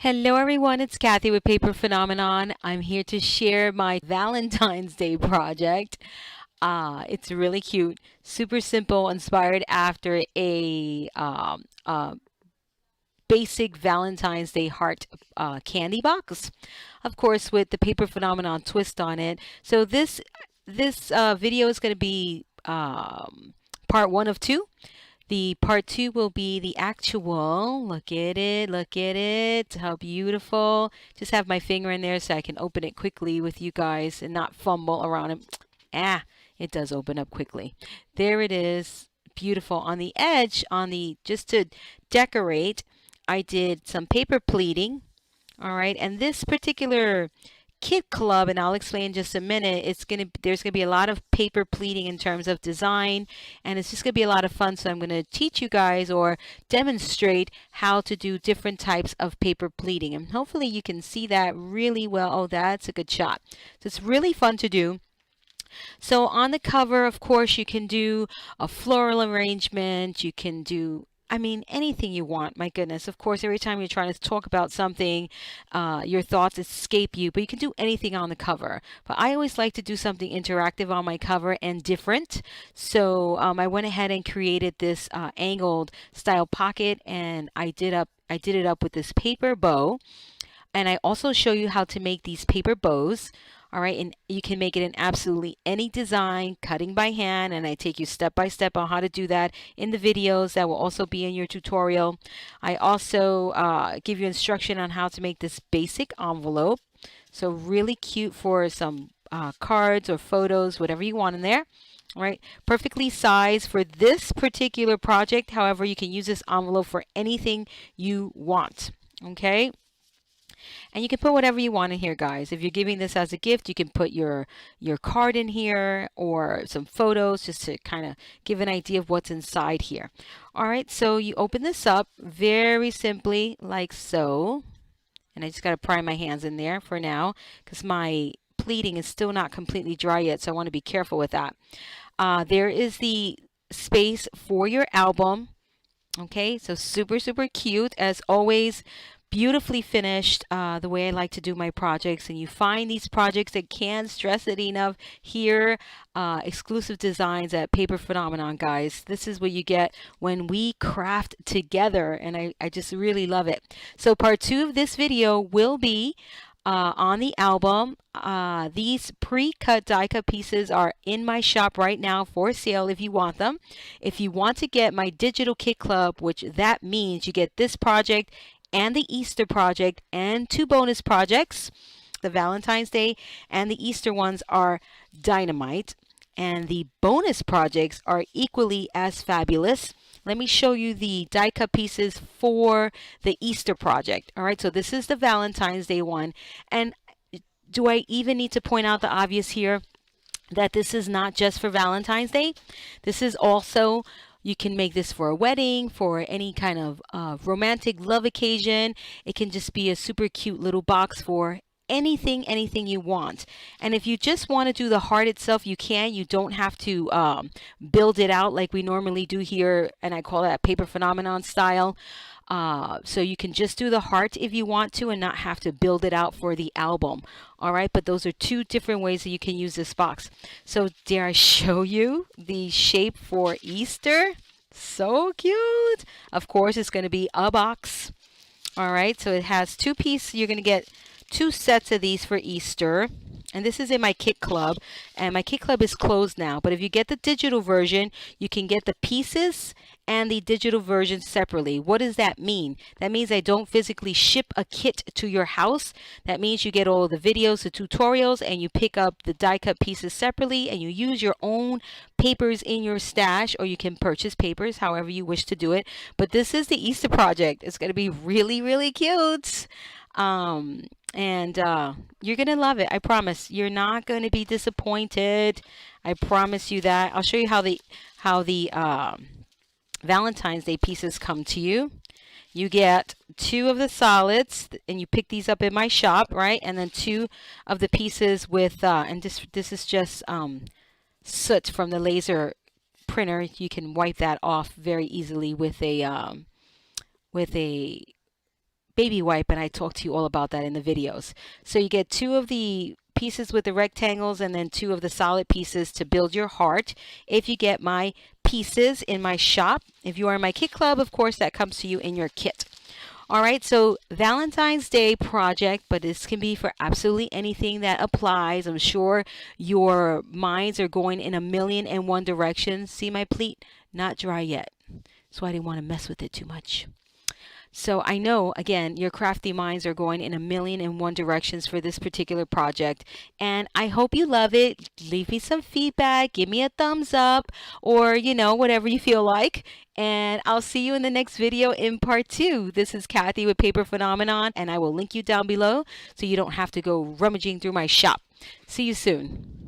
Hello everyone, it's Kathy with Paper Phenomenon. I'm here to share my Valentine's Day project. It's really cute, super simple, inspired after a basic Valentine's Day heart candy box, of course, with the Paper Phenomenon twist on it. So this video is going to be part one of two. The part two will be the actual. Look at it. How beautiful. Just have my finger in there so I can open it quickly with you guys and not fumble around it. It does open up quickly. There it is. Beautiful. On the edge, just to decorate, I did some paper pleating. All right, and this particular kit club, and I'll explain in just a minute, there's gonna be a lot of paper pleating in terms of design, and it's just gonna be a lot of fun. So I'm gonna teach you guys or demonstrate how to do different types of paper pleating, and hopefully you can see that really well. Oh, that's a good shot. So it's really fun to do. So on the cover, of course, you can do a floral arrangement. You can do, I mean, anything you want. My goodness. Of course, every time you're trying to talk about something, your thoughts escape you, but you can do anything on the cover. But I always like to do something interactive on my cover and different. So I went ahead and created this angled style pocket, and I did it up with this paper bow. And I also show you how to make these paper bows. All right, and you can make it in absolutely any design, cutting by hand, and I take you step by step on how to do that in the videos that will also be in your tutorial. I also give you instruction on how to make this basic envelope. So really cute for some cards or photos, whatever you want in there. All right, perfectly sized for this particular project. However, you can use this envelope for anything you want. Okay. And you can put whatever you want in here, guys. If you're giving this as a gift, you can put your card in here or some photos just to kind of give an idea of what's inside here. All right, so you open this up very simply like so. And I just got to pry my hands in there for now because my pleating is still not completely dry yet, so I want to be careful with that. There is the space for your album. Okay, so super, super cute as always. Beautifully finished, the way I like to do my projects. And you find these projects, I can't stress it enough, here, exclusive designs at Paper Phenomenon, guys. This is what you get when we craft together, and I just really love it. So part two of this video will be on the album. These pre-cut die cut pieces are in my shop right now for sale if you want them. If you want to get my digital kit club, which that means you get this project and the Easter project and two bonus projects. The Valentine's Day and the Easter ones are dynamite, and the bonus projects are equally as fabulous. Let me show you the die cut pieces for the Easter project. All right, so this is the Valentine's Day one. And do I even need to point out the obvious here? That this is not just for Valentine's Day. This is also, you can make this for a wedding, for any kind of romantic love occasion. It can just be a super cute little box for anything you want. And if you just want to do the heart itself, you can. You don't have to build it out like we normally do here, and I call that Paper Phenomenon style. So you can just do the heart if you want to and not have to build it out for the album. All right, but those are two different ways that you can use this box. So dare I show you the shape for Easter? So cute. Of course, it's going to be a box. All right, so it has two pieces. You're going to get two sets of these for Easter. And this is in my kit club, and my kit club is closed now. But if you get the digital version, you can get the pieces and the digital version separately. What does that mean? That means I don't physically ship a kit to your house. That means you get all of the videos, the tutorials, and you pick up the die cut pieces separately, and you use your own papers in your stash, or you can purchase papers however you wish to do it. But this is the Easter project. It's going to be really, really cute. And you're gonna love it. I promise. You're not gonna be disappointed. I promise you that. I'll show you how the Valentine's Day pieces come to you. You get two of the solids, and you pick these up in my shop, right? And then two of the pieces with and this is just soot from the laser printer. You can wipe that off very easily with a baby wipe, and I talked to you all about that in the videos. So you get 2 of the pieces with the rectangles and then 2 of the solid pieces to build your heart. If you get my pieces in my shop, if you are in my kit club, of course, that comes to you in your kit. All right, so Valentine's Day project, but this can be for absolutely anything that applies. I'm sure your minds are going in a million and one directions. See my pleat? Not dry yet. So I didn't want to mess with it too much. So I know, again, your crafty minds are going in a million and one directions for this particular project. And I hope you love it. Leave me some feedback. Give me a thumbs up or, whatever you feel like. And I'll see you in the next video in part 2. This is Kathy with Paper Phenomenon, and I will link you down below so you don't have to go rummaging through my shop. See you soon.